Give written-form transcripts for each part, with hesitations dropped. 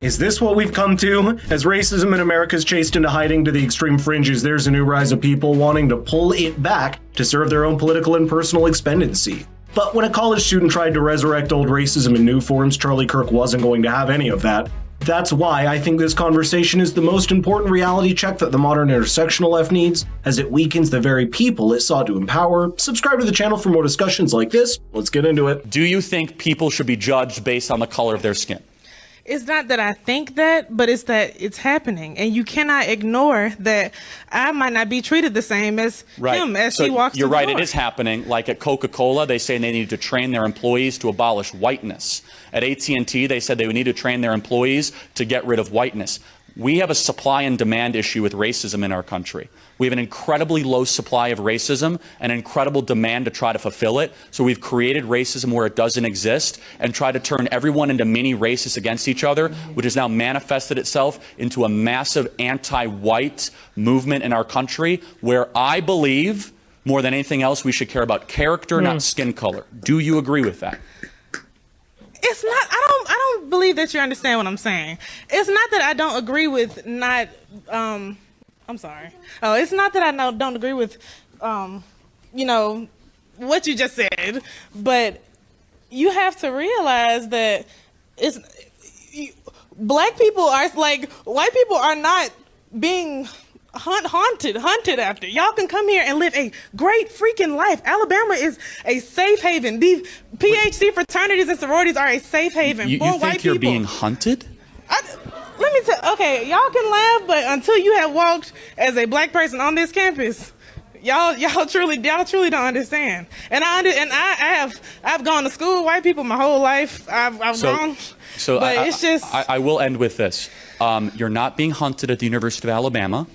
Is this what we've come to? As racism in America is chased into hiding to the extreme fringes, there's a new rise of people wanting to pull it back to serve their own political and personal expediency. But when a college student tried to resurrect old racism in new forms, Charlie Kirk wasn't going to have any of that. That's why I think this conversation is the most important reality check that the modern intersectional left needs, as it weakens the very people it sought to empower. Subscribe to the channel for more discussions like this. Let's get into it. Do you think people should be judged based on the color of their skin? It's not that I think that, but it's that it's happening. And you cannot ignore that I might not be treated the same as him as he walks You're through right, the door. it is happening. Like at Coca-Cola, they say they need to train their employees to abolish whiteness. At AT&T, they said they would need to train their employees to get rid of whiteness. We have a supply and demand issue with racism in our country. We have an incredibly low supply of racism and incredible demand to try to fulfill it. So we've created racism where it doesn't exist and try to turn everyone into mini racists against each other, which has now manifested itself into a massive anti-white movement in our country, where I believe more than anything else we should care about character, not skin color. Do you agree with that? It's not, I don't believe that you understand what I'm saying. It's not that I don't agree with not, I'm sorry. Oh, it's not that I don't agree with, you know, what you just said, but you have to realize that black people are like, white people are not being hunted after. Y'all can come here and live a great freaking life. Alabama is a safe haven. The PhD fraternities and sororities are a safe haven You for think white you're people. Being hunted? Let me tell. Okay, y'all can laugh, but until you have walked as a black person on this campus, y'all truly don't understand. And I've gone to school with white people my whole life. I've gone. So but it's just. I will end with this. You're not being hunted at the University of Alabama.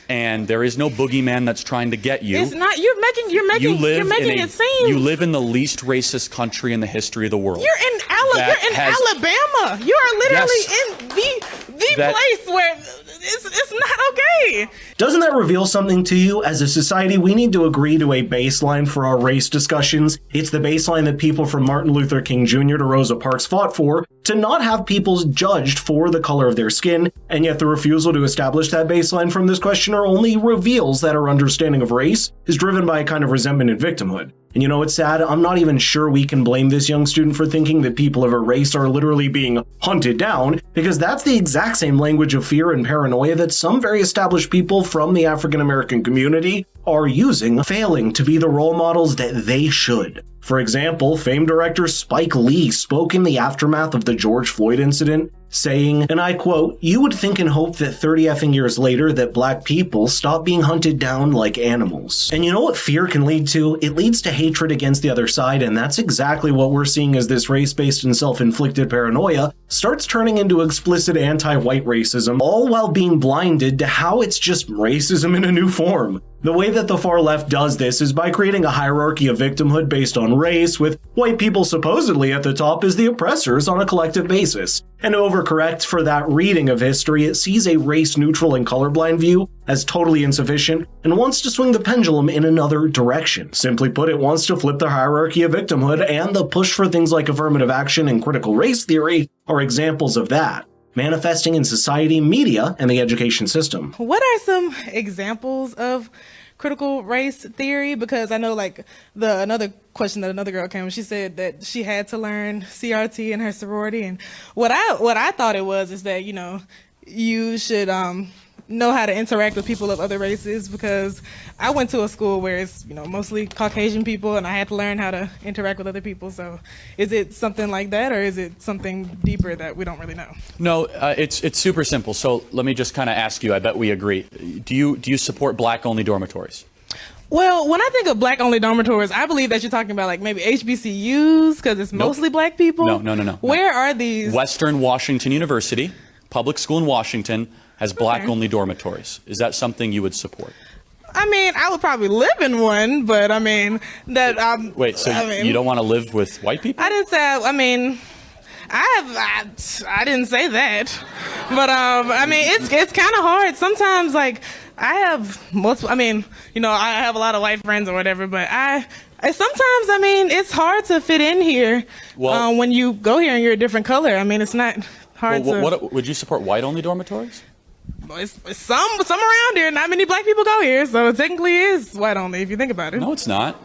And there is no boogeyman that's trying to get you. It's not. You're making it seem. You live in the least racist country in the history of the world. You're in Alabama. You are literally in the place where it's not okay. Doesn't that reveal something to you? As a society, we need to agree to a baseline for our race discussions. It's the baseline that people from Martin Luther King Jr. to Rosa Parks fought for, to not have people judged for the color of their skin, and yet the refusal to establish that baseline from this questioner only reveals that our understanding of race is driven by a kind of resentment and victimhood. And you know what's sad? I'm not even sure we can blame this young student for thinking that people of her race are literally being hunted down, because that's the exact same language of fear and paranoia that some very established people from the African American community are using, failing to be the role models that they should. For example, famed director Spike Lee spoke in the aftermath of the George Floyd incident, saying, and I quote, "You would think and hope that 30 effing years later that black people stop being hunted down like animals." And you know what fear can lead to? It leads to hatred against the other side, and that's exactly what we're seeing as this race-based and self-inflicted paranoia starts turning into explicit anti-white racism, all while being blinded to how it's just racism in a new form. The way that the far left does this is by creating a hierarchy of victimhood based on race, with white people supposedly at the top as the oppressors on a collective basis. And to overcorrect for that reading of history, it sees a race-neutral and colorblind view as totally insufficient and wants to swing the pendulum in another direction. Simply put, it wants to flip the hierarchy of victimhood, and the push for things like affirmative action and critical race theory are examples of that, manifesting in society, media, and the education system. What are some examples of critical race theory? Because I know, like, another question that another girl came, she said that she had to learn CRT in her sorority, and what I thought it was is that, you know, you should know how to interact with people of other races, because I went to a school where it's, you know, mostly Caucasian people, and I had to learn how to interact with other people. So is it something like that, or is it something deeper that we don't really know? No, it's super simple. So let me just kind of ask you, I bet we agree. Do you support black-only dormitories? Well, when I think of black-only dormitories, I believe that you're talking about like maybe HBCUs, because it's mostly black people. No. Where are these? Western Washington University, public school in Washington, has black-only dormitories. Is that something you would support? I mean, I would probably live in one, but I mean, that Wait, so you don't want to live with white people? I didn't say, I mean, I didn't say that, but I mean, it's kind of hard sometimes. Like, I have multiple, I mean, you know, I have a lot of white friends or whatever, but sometimes, I mean, it's hard to fit in here. Well, when you go here and you're a different color. I mean, it's not hard to. What would you support? White-only dormitories? It's some around here. Not many black people go here, so it technically is white only if you think about it. No, it's not.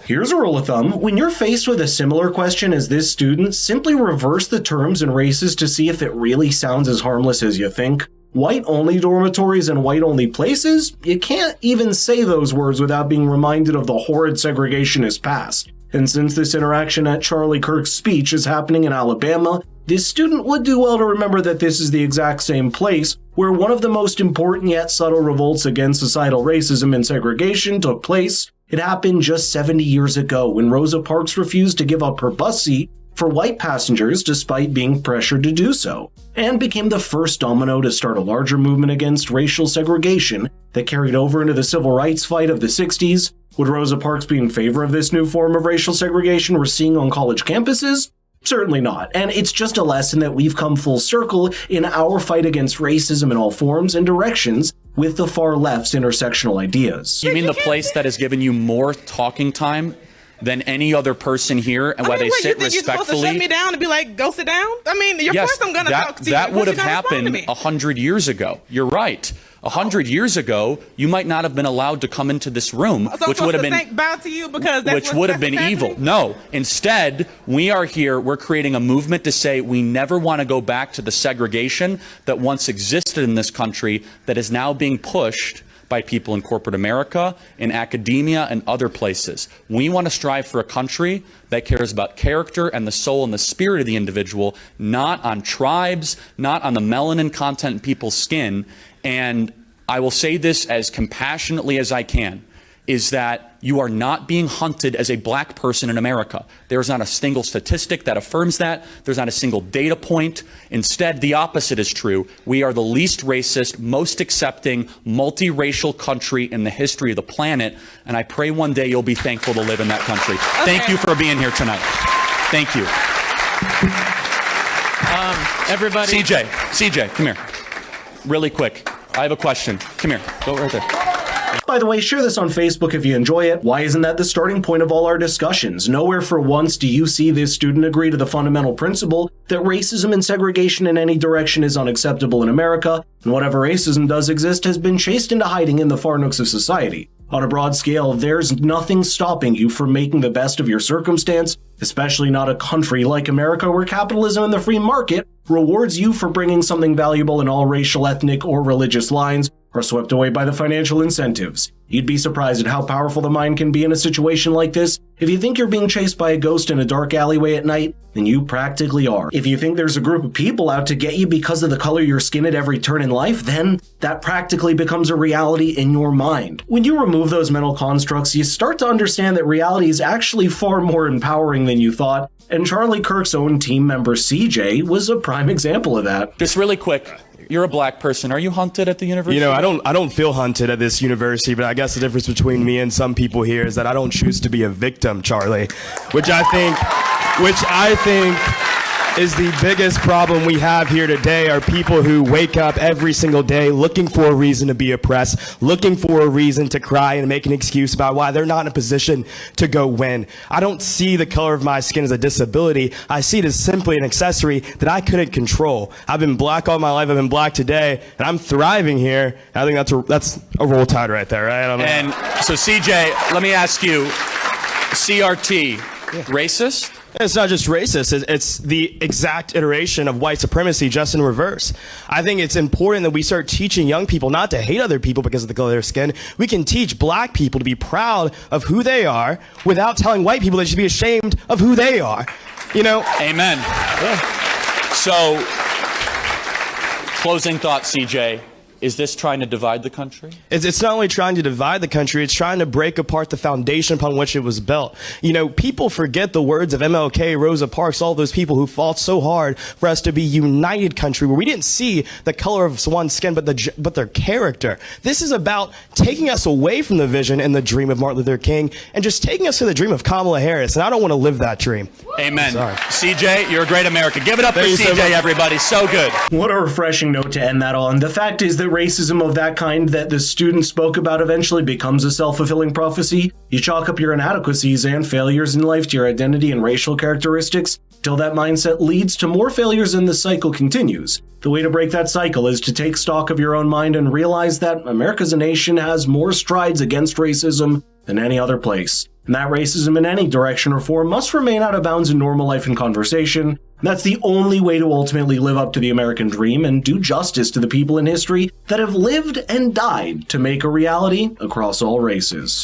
Here's a rule of thumb. When you're faced with a similar question as this student, simply reverse the terms and races to see if it really sounds as harmless as you think. White-only dormitories and white-only places? You can't even say those words without being reminded of the horrid segregationist past. And since this interaction at Charlie Kirk's speech is happening in Alabama, this student would do well to remember that this is the exact same place where one of the most important yet subtle revolts against societal racism and segregation took place. It happened just 70 years ago when Rosa Parks refused to give up her bus seat for white passengers despite being pressured to do so, and became the first domino to start a larger movement against racial segregation that carried over into the civil rights fight of the 60s. Would Rosa Parks be in favor of this new form of racial segregation we're seeing on college campuses? Certainly not. And it's just a lesson that we've come full circle in our fight against racism in all forms and directions with the far left's intersectional ideas. You mean the place that has given you more talking time than any other person here, and where they sit respectfully? You're supposed to shut me down and be like, go sit down? I mean, of course I'm going to talk to you. That would have happened 100 years ago. You're right. 100 years ago, you might not have been allowed to come into this room, which would have been bow to you because that's which would have been evil. No, instead, we are here. We're creating a movement to say we never want to go back to the segregation that once existed in this country that is now being pushed by people in corporate America, in academia, and other places. We want to strive for a country that cares about character and the soul and the spirit of the individual, not on tribes, not on the melanin content in people's skin. And I will say this as compassionately as I can, is that you are not being hunted as a black person in America. There's not a single statistic that affirms that. There's not a single data point. Instead, the opposite is true. We are the least racist, most accepting, multiracial country in the history of the planet. And I pray one day you'll be thankful to live in that country. Okay. Thank you for being here tonight. Thank you. Everybody. CJ, come here. Really quick. I have a question. Come here. Go right there. By the way, share this on Facebook if you enjoy it. Why isn't that the starting point of all our discussions? Nowhere for once do you see this student agree to the fundamental principle that racism and segregation in any direction is unacceptable in America, and whatever racism does exist has been chased into hiding in the far nooks of society. On a broad scale, there's nothing stopping you from making the best of your circumstance, especially not a country like America where capitalism and the free market rewards you for bringing something valuable in all racial, ethnic, or religious lines, are swept away by the financial incentives. You'd be surprised at how powerful the mind can be in a situation like this. If you think you're being chased by a ghost in a dark alleyway at night, then you practically are. If you think there's a group of people out to get you because of the color of your skin at every turn in life, then that practically becomes a reality in your mind. When you remove those mental constructs, you start to understand that reality is actually far more empowering than you thought, and Charlie Kirk's own team member CJ was a prime example of that. Just really quick. You're a black person. Are you hunted at the university? You know, I don't feel hunted at this university, but I guess the difference between me and some people here is that I don't choose to be a victim, Charlie, which I think is the biggest problem we have here today are people who wake up every single day looking for a reason to be oppressed, looking for a reason to cry and make an excuse about why they're not in a position to go win. I don't see the color of my skin as a disability. I see it as simply an accessory that I couldn't control. I've been black all my life. I've been black today, and I'm thriving here. I think that's a roll tide right there, right? I don't know. And so, CJ, let me ask you, CRT, racist? It's not just racist, it's the exact iteration of white supremacy, just in reverse. I think it's important that we start teaching young people not to hate other people because of the color of their skin. We can teach black people to be proud of who they are without telling white people they should be ashamed of who they are. You know? Amen. Yeah. So, closing thought, CJ. Is this trying to divide the country? It's not only trying to divide the country, it's trying to break apart the foundation upon which it was built. You know, people forget the words of MLK, Rosa Parks, all those people who fought so hard for us to be a united country where we didn't see the color of one's skin, but their character. This is about taking us away from the vision and the dream of Martin Luther King and just taking us to the dream of Kamala Harris. And I don't want to live that dream. Amen. Sorry. CJ, you're a great American. Give it up for CJ, everybody. So good. What a refreshing note to end that on. The fact is that racism of that kind that the student spoke about eventually becomes a self-fulfilling prophecy. You chalk up your inadequacies and failures in life to your identity and racial characteristics, till that mindset leads to more failures and the cycle continues. The way to break that cycle is to take stock of your own mind and realize that America as a nation has more strides against racism than any other place. And that racism in any direction or form must remain out of bounds in normal life and conversation. And that's the only way to ultimately live up to the American dream and do justice to the people in history that have lived and died to make a reality across all races.